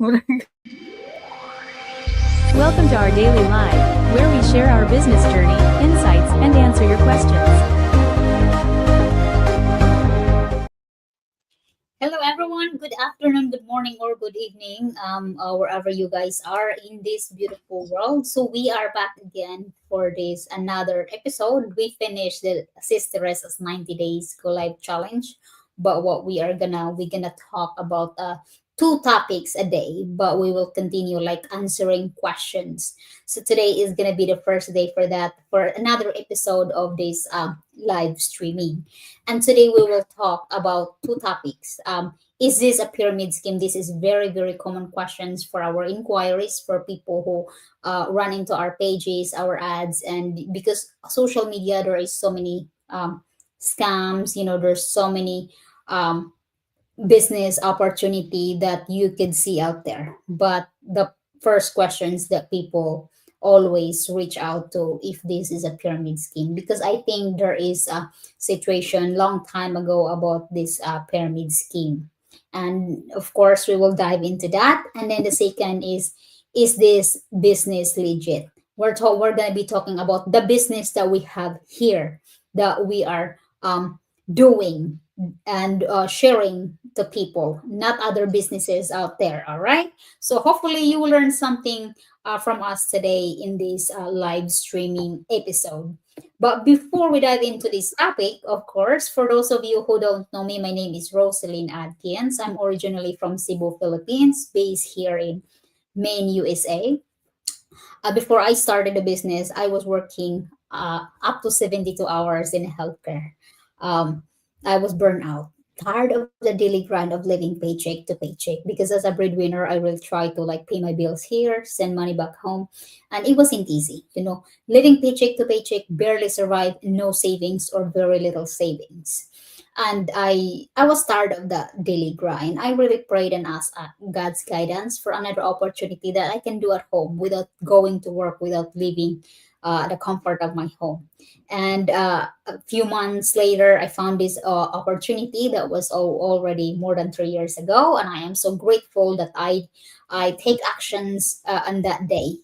Welcome to our daily live, where we share our business journey, insights, and answer your questions. Hello, everyone. Good afternoon, good morning, or good evening, wherever you guys are in this beautiful world. So we are back again for this another episode. We finished the Sister Resa's 90 days go live challenge, but what we're gonna talk about two topics a day, but we will continue like answering questions. So today is gonna be the first day for that for another episode of this live streaming. And today we will talk about two topics. Is this a pyramid scheme? This is very, very common questions for our inquiries for people who run into our pages, our ads, and because social media, there is so many scams. There's so many um, business opportunity that you could see out there. But the first questions that people always reach out to if this is a pyramid scheme, because I think there is a situation long time ago about this pyramid scheme. And of course we will dive into that. And then the second is this business legit? We're going to be talking about the business that we have here, that we are doing and sharing to people, not other businesses out there. All right. So hopefully you will learn something from us today in this live streaming episode. But before we dive into this topic, of course, for those of you who don't know me, my name is Rosaline Adkins. I'm originally from Cebu, Philippines, based here in Maine, USA. Before I started the business, I was working up to 72 hours in healthcare. Um, I was burnt out, tired of the daily grind of living paycheck to paycheck, because as a breadwinner, I will try to like pay my bills here, send money back home. And it wasn't easy. Living paycheck to paycheck, barely survive, no savings or very little savings. And I was tired of the daily grind. I really prayed and asked God's guidance for another opportunity that I can do at home without going to work, without leaving the comfort of my home. And a few months later, I found this opportunity that was already more than 3 years ago, and I am so grateful that I take actions on that day.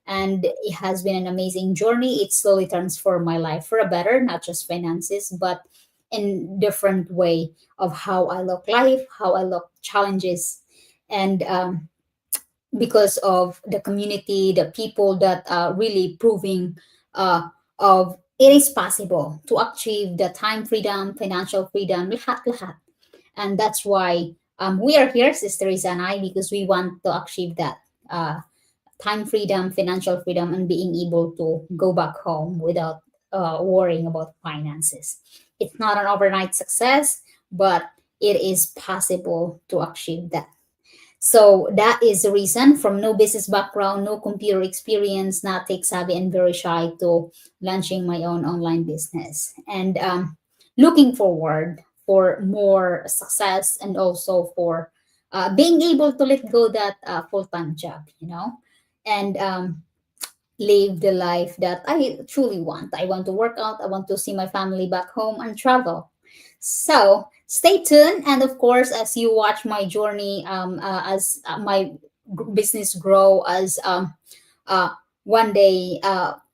And it has been an amazing journey. It slowly transformed my life for a better, not just finances, but in different way of how I look life, how I look challenges, and because of the community, the people that are really proving of it is possible to achieve the time freedom, financial freedom, lahat. And that's why we are here, Sister Isa and I, because we want to achieve that time freedom, financial freedom, and being able to go back home without worrying about finances. It's not an overnight success, but it is possible to achieve that. So that is the reason, from no business background, no computer experience, not tech savvy, and very shy, to launching my own online business. And looking forward for more success, and also for being able to let go that full-time job, and live the life that I truly want. I want to work out, I want to see my family back home and travel. So stay tuned. And of course, as you watch my journey, as my business grow, as uh, one day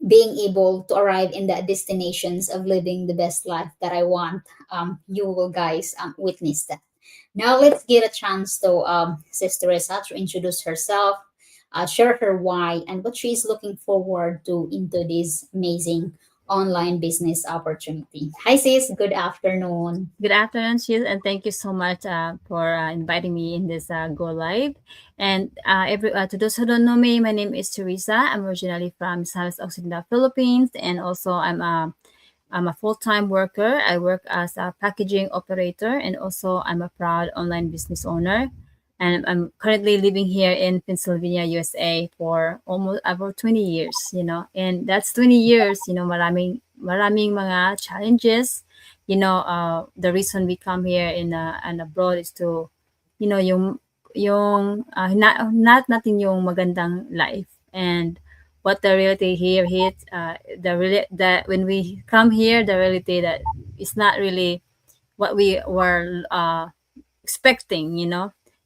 being able to arrive in the destinations of living the best life that I want, you will guys witness that. Now let's get a chance to Sister Reza to introduce herself, share her why and what she is looking forward to into this amazing online business opportunity. Hi sis, good afternoon. Good afternoon, Shiz, and thank you so much for inviting me in this Go Live. And to those who don't know me, my name is Teresa. I'm originally from South Occidental, Philippines, and also I'm a full-time worker. I work as a packaging operator, and also I'm a proud online business owner. And I'm currently living here in Pennsylvania, USA for almost about 20 years, And that's 20 years, maraming mga challenges. The reason we come here in and abroad is to, not natin yung magandang life. And what the reality here hits, that when we come here, the reality that it's not really what we were expecting,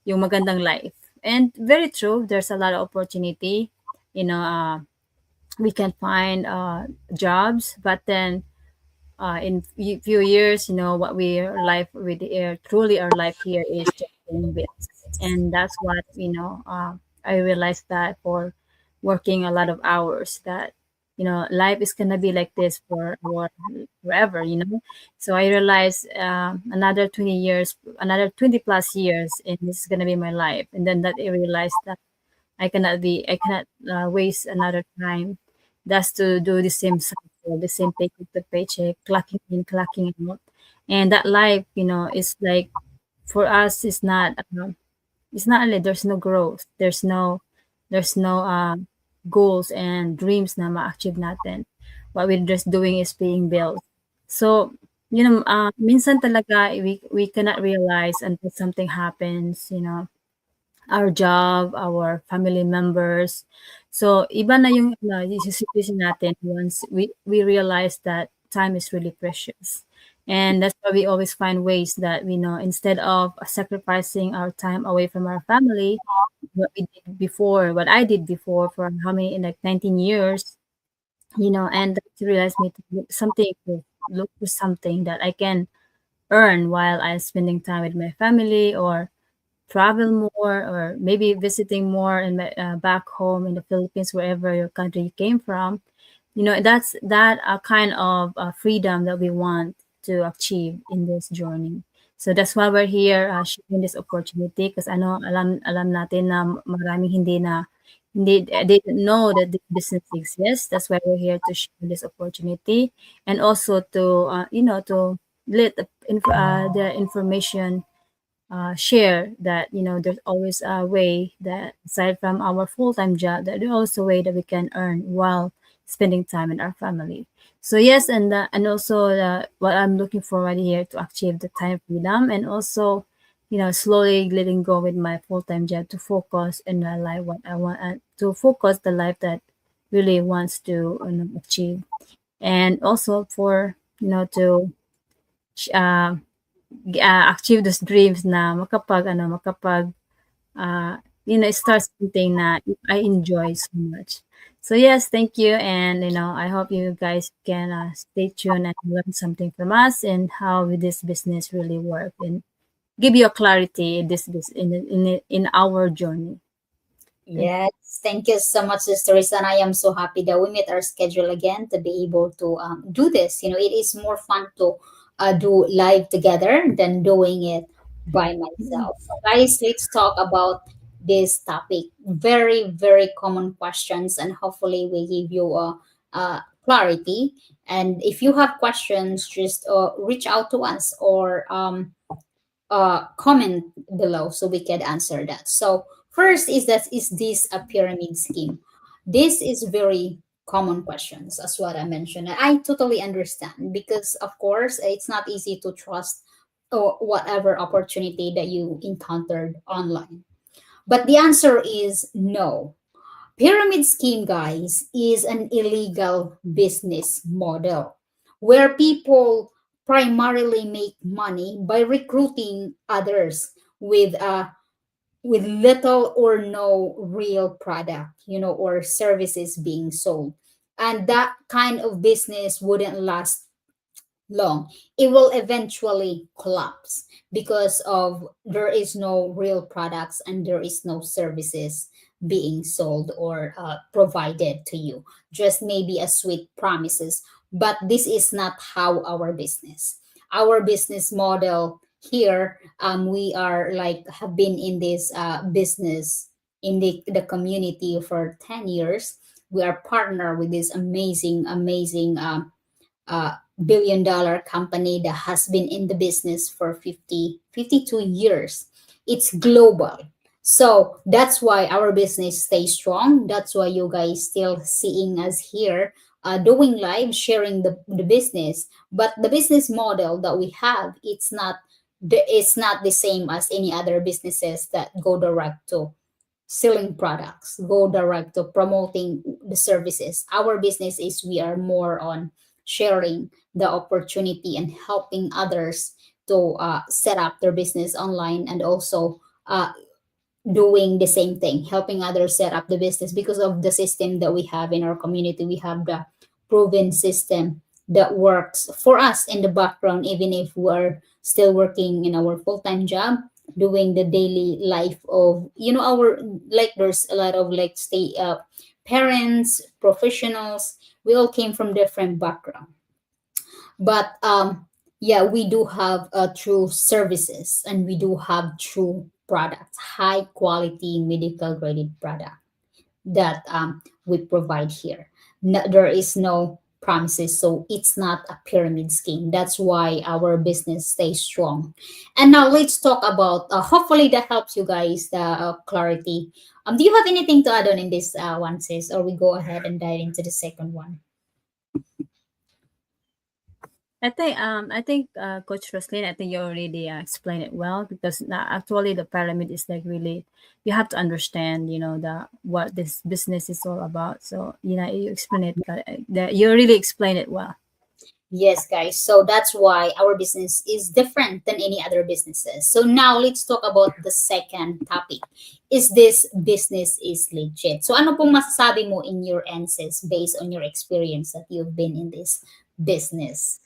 yung magandang life. And very true, there's a lot of opportunity, you know. We can find jobs, but then in few years, what we life with truly our life here is just paying bills. And that's what, I realized that for working a lot of hours, that life is gonna be like this for forever, so I realized another 20 years, another 20 plus years, and this is gonna be my life. And then that I realized that I cannot waste another time just to do the same cycle, the same paycheck to paycheck, clocking in, clocking out. And that life, is like, for us, it's not only, there's no growth, there's no goals and dreams na ma-achieve natin. What we're just doing is paying bills. So, minsan talaga we cannot realize until something happens, our job, our family members. So, iba na yung situation natin once we realize that time is really precious. And that's why we always find ways that we know, instead of sacrificing our time away from our family, what I did before for how many, like 19 years, and to realize me to look for something that I can earn while I'm spending time with my family, or travel more, or maybe visiting more in back home in the Philippines, wherever your country came from. That's that kind of freedom that we want to achieve in this journey. So that's why we're here, sharing this opportunity, because I know, alam natin na maraming hindi they didn't know that this business exists. That's why we're here to share this opportunity, and also to to let the information share that there's always a way that, aside from our full-time job, that there's also a way that we can earn while spending time with our family. So yes, and also what I'm looking forward here to achieve the time freedom, and also slowly letting go with my full-time job to focus in my life, what I want, to focus the life that really wants to achieve. And also for to uh, achieve those dreams na makapag start something na I enjoy so much. So yes, thank you, and I hope you guys can stay tuned and learn something from us, and how this business really work, and give you a clarity in in our journey. Thank Yes, thank you so much, Sister Risa. And I am so happy that we met our schedule again to be able to do this. It is more fun to do live together than doing it by you. myself. Guys, let's talk about this topic. Very, very common questions, and hopefully, we give you clarity. And if you have questions, just reach out to us, or comment below so we can answer that. So first is that, is this a pyramid scheme? This is very common questions, as what I mentioned. And I totally understand, because of course it's not easy to trust whatever opportunity that you encountered online. But the answer is no. Pyramid scheme, guys, is an illegal business model where people primarily make money by recruiting others with little or no real product, or services being sold. And that kind of business wouldn't last long. It will eventually collapse because of there is no real products and there is no services being sold or provided to you. Just maybe a sweet promises. But this is not how our business model here, we are like have been in this business in the community for 10 years. We are partner with this amazing uh, billion-dollar company that has been in the business for 52 years. It's global. So that's why our business stays strong. That's why you guys still seeing us here doing live, sharing the business. But the business model that we have, it's not the same as any other businesses that go direct to selling products, go direct to promoting the services. Our business is we are more on sharing the opportunity and helping others to set up their business online, and also doing the same thing, helping others set up the business because of the system that we have in our community. We have the proven system that works for us in the background, even if we're still working in our full-time job, doing the daily life of, our, like, there's a lot of, like, stay parents, professionals. We all came from different background, but yeah, we do have true services, and we do have true products, high quality medical graded product that we provide here. No, there is no promises, so it's not a pyramid scheme. That's why our business stays strong. And now let's talk about, hopefully that helps you guys, the clarity. Do you have anything to add on in this one, sis, or we go ahead and dive into the second one? I think Coach Roslyn, I think you already explained it well, because actually the pyramid is like really, you have to understand, the what this business is all about. So you explain it, you really explain it well. Yes, guys. So that's why our business is different than any other businesses. So now let's talk about the second topic. Is this business is legit? So ano pong masasabi mo in your end, sis, based on your experience that you've been in this business?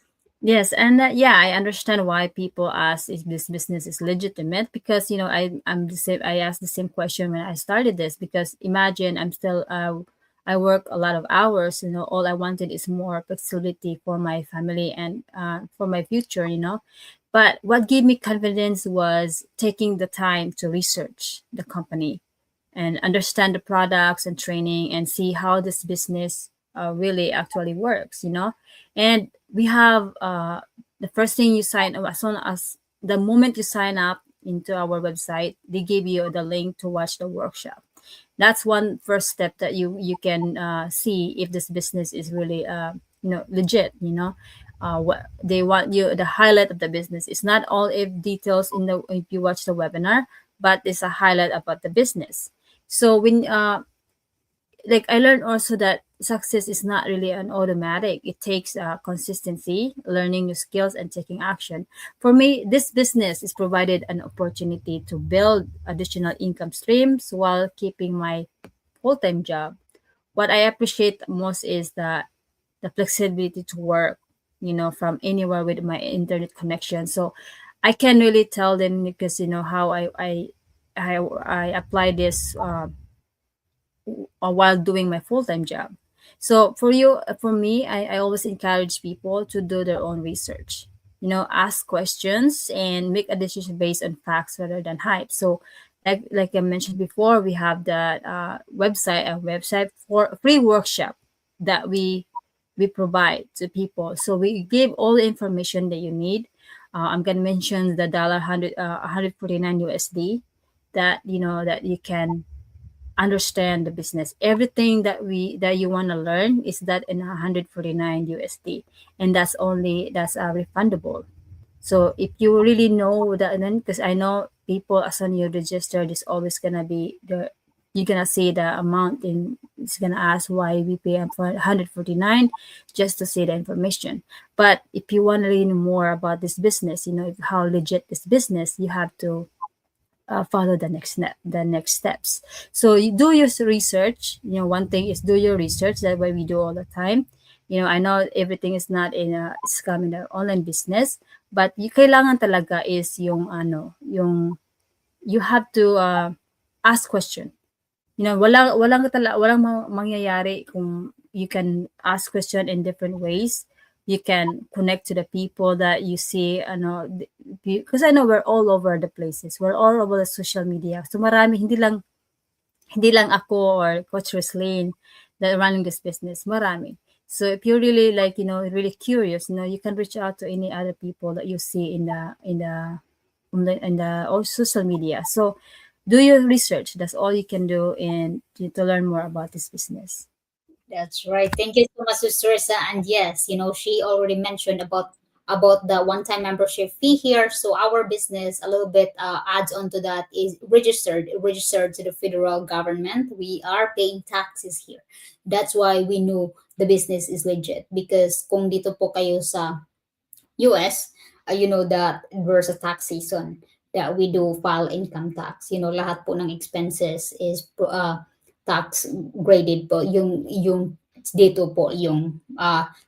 Yes, and yeah, I understand why people ask if this business is legitimate, because I'm the same. I asked the same question when I started this, because imagine I'm still I work a lot of hours. All I wanted is more flexibility for my family and for my future. But what gave me confidence was taking the time to research the company and understand the products and training and see how this business really actually works. And we have the first thing you sign as soon as the moment you sign up into our website, they give you the link to watch the workshop. That's one first step that you can see if this business is really legit. What they want, you the highlight of the business is not all if details in the if you watch the webinar, but it's a highlight about the business. So when like I learned also that success is not really an automatic. It takes consistency, learning new skills, and taking action. For me, this business is provided an opportunity to build additional income streams while keeping my full-time job. What I appreciate most is that the flexibility to work, from anywhere with my internet connection. So I can really tell them, because how I apply this while doing my full-time job. So for me, I always encourage people to do their own research. Ask questions and make a decision based on facts rather than hype. So like I mentioned before, we have that a website for a free workshop that we provide to people. So we give all the information that you need. I'm gonna mention the $149 that that you can understand the business. Everything that you want to learn is that in 149 USD, and that's refundable. So if you really know that, then because I know people as soon you register, there's always gonna be the you're gonna see the amount, and it's gonna ask why we pay for 149 just to see the information. But if you want to learn more about this business, how legit this business, you have to follow the next steps. So you do your research. One thing is do your research. That's what we do all the time. I know everything is not in a scam in the online business, but you kailangan talaga is yung you have to ask question. Walang mangyayari kung you can ask question in different ways. You can connect to the people that you see, because I know we're all over the places. We're all over the social media. So marami, hindi lang ako or Coach Roslyn that running this business. Marami. So if you're really really curious, you can reach out to any other people that you see in the all social media. So do your research. That's all you can do to learn more about this business. That's right. Thank you so much, Sister Risa. And yes, she already mentioned about the one-time membership fee here. So our business a little bit adds on to that is registered to the federal government. We are paying taxes here. That's why we know the business is legit, because kung dito po kayo sa US, you know that there's a tax season. that we do file income tax. Lahat po ng expenses is tax graded po. Yung dito po yung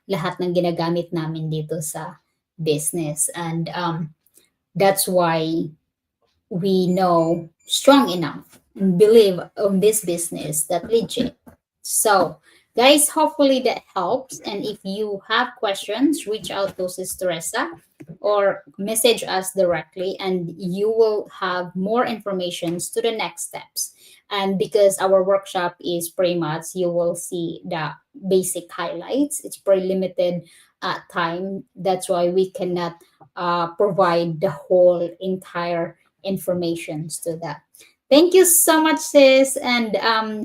lahat ng ginagamit namin dito sa business. And that's why we know strong enough and believe on this business that legit. So, guys, hopefully that helps. And if you have questions, reach out to Sister Teresa or message us directly, and you will have more informations to the next steps. And because our workshop is pretty much, you will see the basic highlights. It's pretty limited time. That's why we cannot provide the whole entire informations to that. Thank you so much, sis, and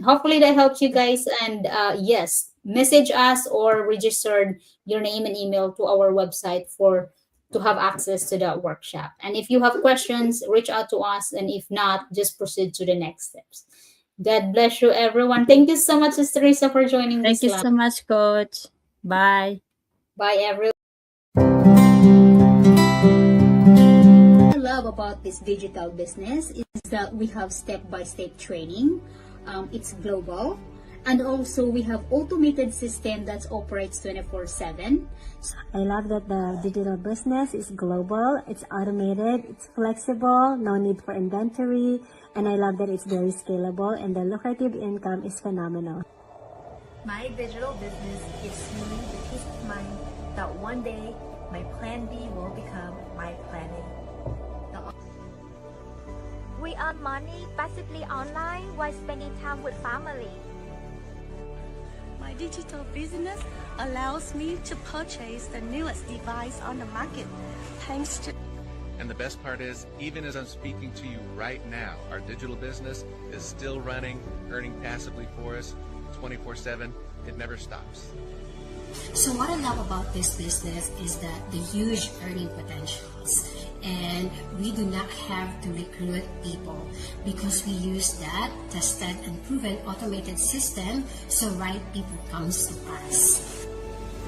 hopefully that helps you guys. And yes, message us or register your name and email to our website to have access to that workshop. And if you have questions, reach out to us, and if not, just proceed to the next steps. God bless you, everyone. Thank you so much, Sister Teresa, for joining Thank this you live. so much, Coach. Bye. Bye, everyone. What I love about this digital business is that we have step-by-step training. It's global. And also we have automated system that operates 24/7. I love that the digital business is global, it's automated, it's flexible, no need for inventory, and I love that it's very scalable and the lucrative income is phenomenal. My digital business gives me the peace of mind that one day my plan B will become my plan A. We earn money passively online while spending time with family. My digital business allows me to purchase the newest device on the market, thanks to. And the best part is, even as I'm speaking to you right now, our digital business is still running, earning passively for us 24/7. It never stops. So what I love about this business is that the huge earning potentials, and we do not have to recruit people because we use that tested and proven automated system, so right people comes to us.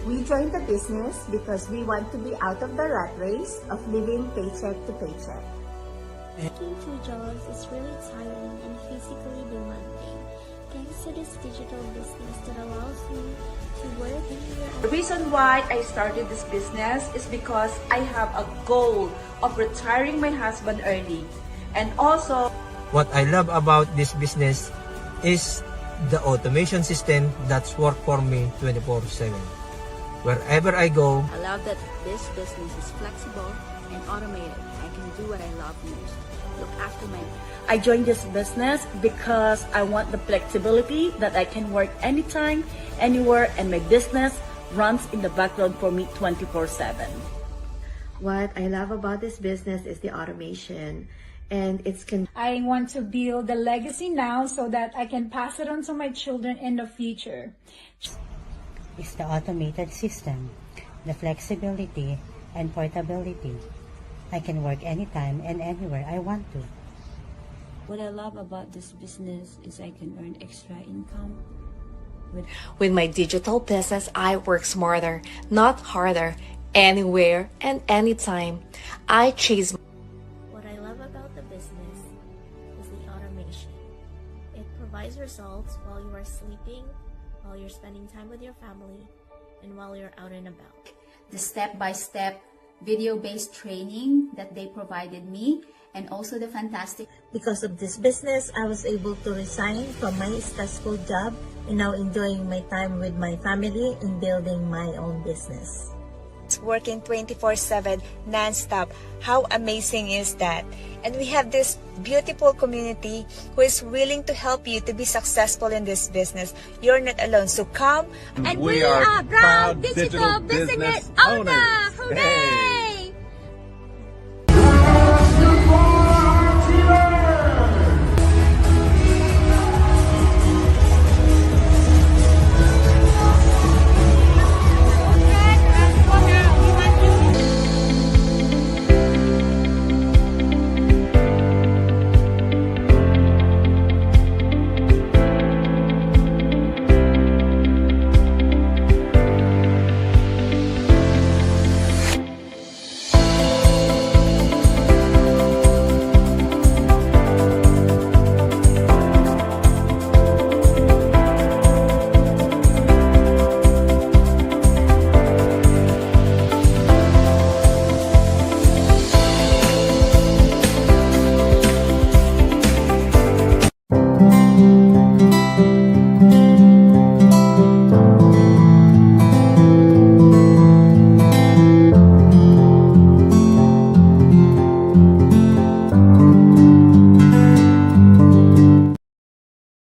We joined the business because we want to be out of the rat race of living paycheck to paycheck. Working 2 jobs is really tiring and physically demanding. Thanks to this digital business that allows me to work anywhere. The reason why I started this business is because I have a goal of retiring my husband early. And also, what I love about this business is the automation system that's work for me 24/7. Wherever I go, I love that this business is flexible and automated. I can do what I love most. Look after my. I joined this business because I want the flexibility that I can work anytime, anywhere, and my business runs in the background for me 24/7. What I love about this business is the automation, and I want to build a legacy now so that I can pass it on to my children in the future. It's the automated system, the flexibility and portability. I can work anytime and anywhere I want to. What I love about this business is I can earn extra income. With my digital business, I work smarter, not harder, anywhere and anytime. I chase. What I love about the business is the automation. It provides results while you are sleeping, while you're spending time with your family, and while you're out and about. The step-by-step video-based training that they provided me, and also the fantastic. Because of this business, I was able to resign from my stressful job and now enjoying my time with my family and building my own business. Working 24/7 non-stop. How amazing is that? And we have this beautiful community who is willing to help you to be successful in this business. You're not alone. So come. And we are proud digital business owners. Hooray!